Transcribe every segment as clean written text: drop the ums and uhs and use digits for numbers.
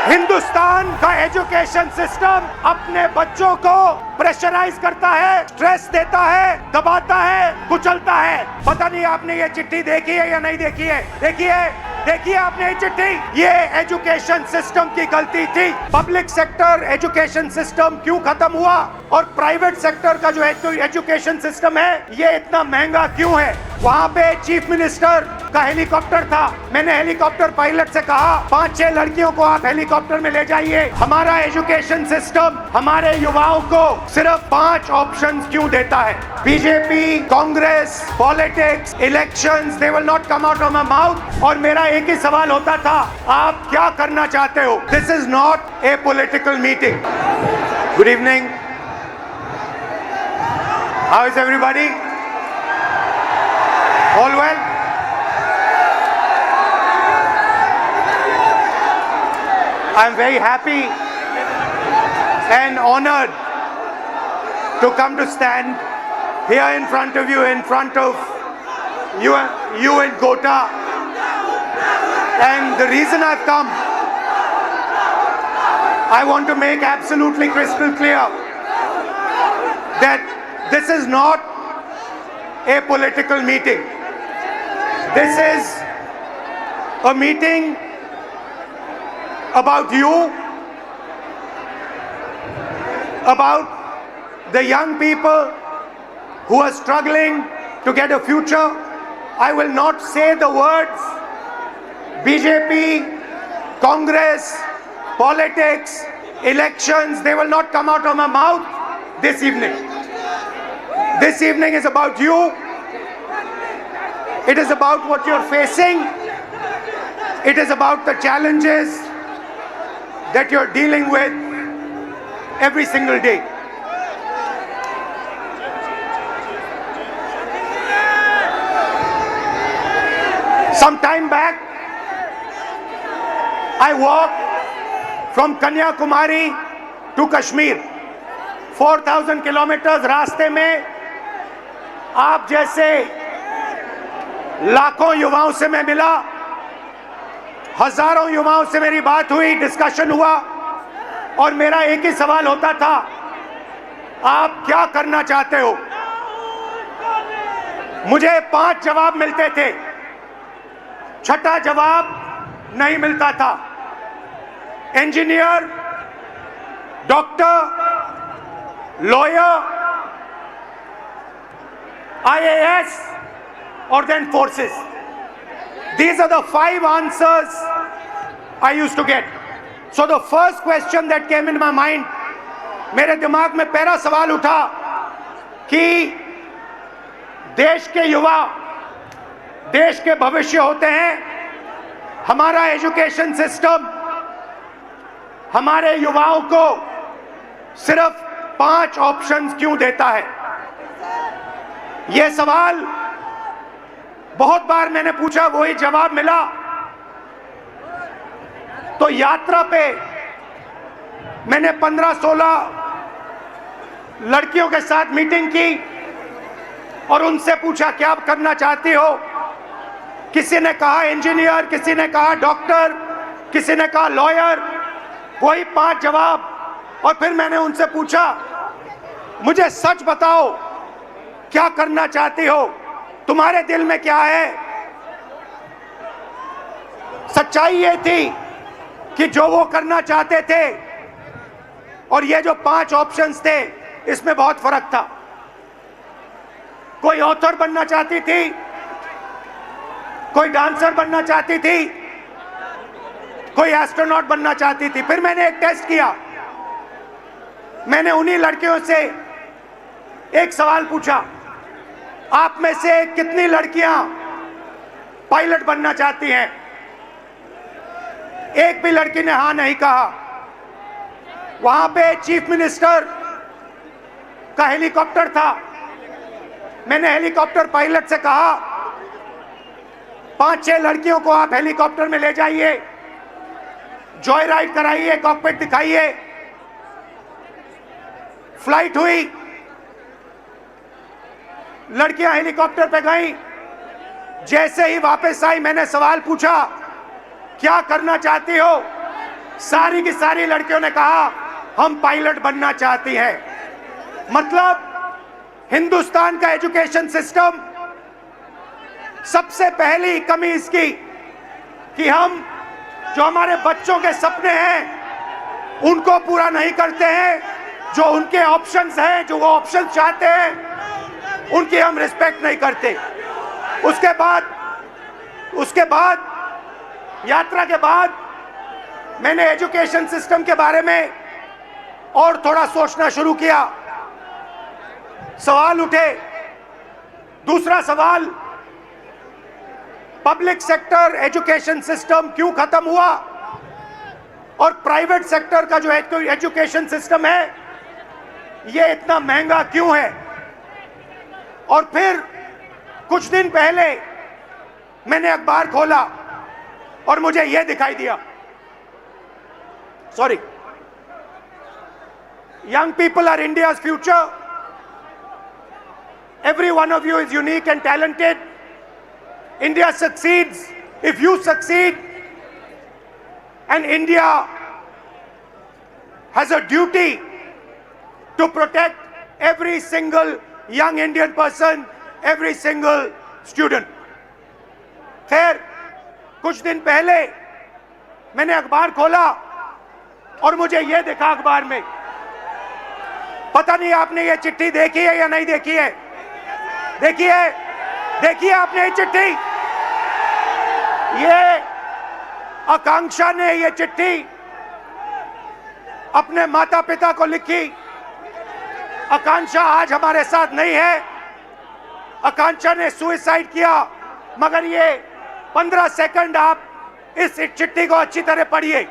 हिंदुस्तान का education system अपने बच्चों को प्रेशराइज करता है, स्ट्रेस देता है, दबाता है, कुचलता है। पता नहीं आपने ये चिट्ठी देखी है या नहीं देखी है? देखिए आपने ये चिट्ठी। ये एजुकेशन सिस्टम की गलती थी। पब्लिक सेक्टर एजुकेशन सिस्टम क्यों खत्म हुआ और प्राइवेट सेक्टर का जो एजुकेशन सिस्टम है ये इतना महंगा क्यों है? वहाँ पे चीफ मिनिस्टर का हेलीकॉप्टर था। मैंने हेलीकॉप्टर पायलट से कहा 5-6 लड़कियों को आप हेलीकॉप्टर में ले जाइए। हमारा एजुकेशन सिस्टम हमारे युवाओं को सिर्फ 5 ऑप्शंस क्यों देता है? BJP, Congress, politics, elections, they will not come out of my mouth. और मेरा एक ही सवाल होता था, आप क्या करना चाहते हो? This is not a political meeting. Good evening, how is everybody? All well? I'm very happy and honored to come to stand here in front of you, in front of you and Gota. And the reason I've come, I want to make absolutely crystal clear that this is not a political meeting. This is a meeting about you, about the young people who are struggling to get a future. I will not say the words BJP, Congress, politics, elections. They will not come out of my mouth this evening. This evening is about you. It is about what you're facing. It is about the challenges that you're dealing with every single day. Some time back, I walked from Kanyakumari to Kashmir. 4,000 kilometers रास्ते में आप जैसे लाखों युवाओं से मैं मिला, हजारों युवाओं से मेरी बात हुई, डिस्कशन हुआ और मेरा एक ही सवाल होता था, आप क्या करना चाहते हो? मुझे 5 जवाब मिलते थे, छठा जवाब नहीं मिलता था। Engineer, doctor, lawyer, IAS, or then forces. These are the 5 answers I used to get. So the first question that came in my mind, मेरे दिमाग में पहला सवाल उठा कि देश के युवा देश के भविष्य होते हैं। हमारा एजुकेशन सिस्टम हमारे युवाओं को सिर्फ 5 ऑप्शंस क्यों देता है? यह सवाल बहुत बार मैंने पूछा, वही जवाब मिला। तो यात्रा पे मैंने 15-16 लड़कियों के साथ मीटिंग की और उनसे पूछा क्या आप करना चाहती हो? किसी ने कहा इंजीनियर, किसी ने कहा डॉक्टर, किसी ने कहा लॉयर, वही 5 जवाब। और फिर मैंने उनसे पूछा, मुझे सच बताओ क्या करना चाहती हो? तुम्हारे दिल में क्या है? सच्चाई ये थी कि जो वो करना चाहते थे और ये जो 5 ऑप्शंस थे इसमें बहुत फर्क था। कोई ऑथर बनना चाहती थी, कोई डांसर बनना चाहती थी, कोई एस्ट्रोनॉट बनना चाहती थी। फिर मैंने एक टेस्ट किया, मैंने उन्हीं लड़कियों से एक सवाल पूछा, आप में से कितनी लड़कियां पायलट बनना चाहती हैं? एक भी लड़की ने हां नहीं कहा। वहां पे चीफ मिनिस्टर का हेलीकॉप्टर था। मैंने हेलीकॉप्टर पायलट से कहा 5-6 लड़कियों को आप हेलीकॉप्टर में ले जाइए, जॉय राइड कराइए, कॉकपिट दिखाइए। फ्लाइट हुई, लड़कियां हेलीकॉप्टर पे गईं। जैसे ही वापस आई मैंने सवाल पूछा क्या करना चाहती हो? सारी की सारी लड़कियों ने कहा हम पायलट बनना चाहती हैं। मतलब हिंदुस्तान का एजुकेशन सिस्टम, सबसे पहली कमी इसकी कि हम जो हमारे बच्चों के सपने हैं उनको पूरा नहीं करते हैं। जो उनके ऑप्शंस हैं, जो वो ऑप्शंस चाहते हैं, उनकी हम रिस्पेक्ट नहीं करते। उसके बाद यात्रा के बाद मैंने एजुकेशन सिस्टम के बारे में और थोड़ा सोचना शुरू किया। सवाल उठे। दूसरा सवाल, पब्लिक सेक्टर एजुकेशन सिस्टम क्यों खत्म हुआ और प्राइवेट सेक्टर का जो एजुकेशन सिस्टम है ये इतना महंगा क्यों है। और फिर कुछ दिन पहले मैंने अखबार खोला और मुझे यह दिखाई दिया, sorry, young people are India's future. Every one of you is unique and talented. India succeeds if you succeed, and India has a duty to protect every single young Indian person, every single student. खैर, कुछ दिन पहले मैंने अखबार खोला और मुझे यह देखा अखबार में, पता नहीं आपने ये चिट्ठी देखी है या नहीं देखी है। देखिए आपने ये चिट्ठी, ये आकांक्षा ने ये चिट्ठी अपने माता पिता को लिखी। आकांक्षा आज हमारे साथ नहीं है। आकांक्षा ने सुसाइड किया, मगर ये 15 सेकंड आप इस चिट्ठी को अच्छी तरह पढ़िए।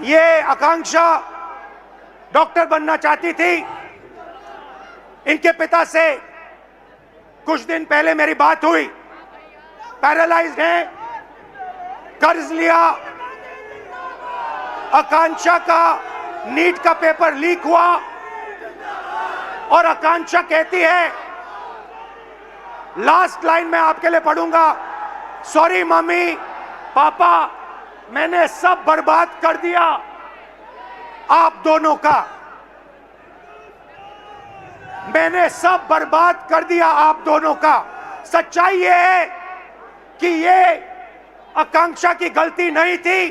ये आकांक्षा डॉक्टर बनना चाहती थी। इनके पिता से कुछ दिन पहले मेरी बात हुई। पैरालाइज्ड हैं, कर्ज लिया। आकांक्षा का नीट का पेपर लीक हुआ और आकांक्षा कहती है, लास्ट लाइन मैं आपके लिए पढ़ूंगा, सॉरी मम्मी पापा, मैंने सब बर्बाद कर दिया आप दोनों का। मैंने सब बर्बाद कर दिया आप दोनों का। सच्चाई ये है कि ये आकांक्षा की गलती नहीं थी।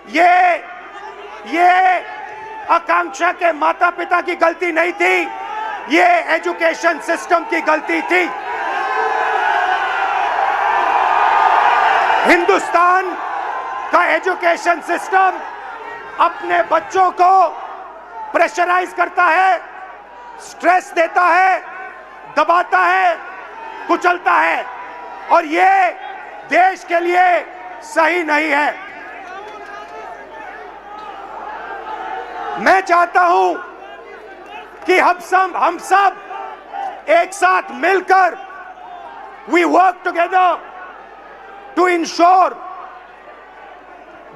ये आकांक्षा के माता पिता की गलती नहीं थी। ये एजुकेशन सिस्टम की गलती थी। हिंदुस्तान का एजुकेशन सिस्टम अपने बच्चों को प्रेशराइज करता है, स्ट्रेस देता है, दबाता है, कुचलता है, और ये देश के लिए सही नहीं है। मैं चाहता हूं कि हम सब एक साथ मिलकर we work together to ensure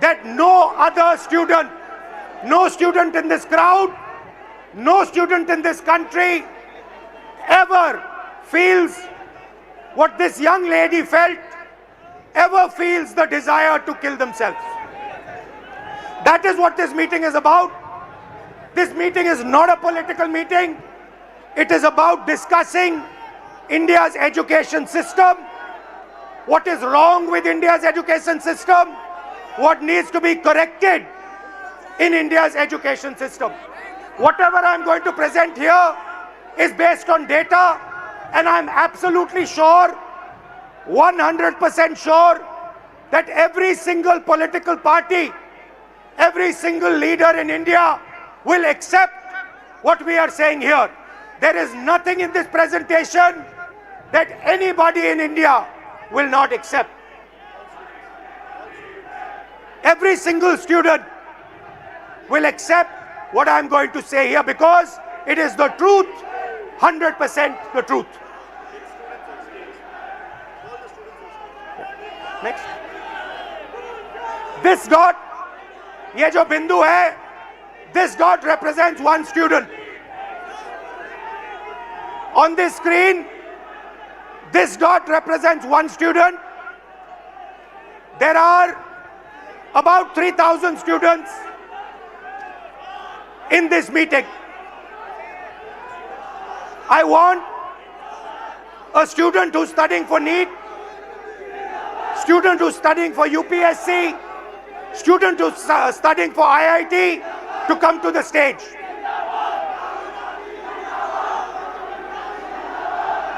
that no other student, no student in this crowd, no student in this country ever feels what this young lady felt, ever feels the desire to kill themselves. That is what this meeting is about. This meeting is not a political meeting. It is about discussing India's education system, what is wrong with India's education system, what needs to be corrected in India's education system. Whatever I'm going to present here is based on data, and I'm absolutely sure, 100% sure, that every single political party, every single leader in India will accept what we are saying here. There is nothing in this presentation that anybody in India will not accept. Every single student will accept what I am going to say here because it is the truth, 100% the truth. Next. This dot, ये जो बिंदु है, this dot represents one student. On this screen, This dot represents one student. There are about 3,000 students in this meeting. I want a student who's studying for NEET, student who's studying for UPSC, student who's studying for IIT to come to the stage.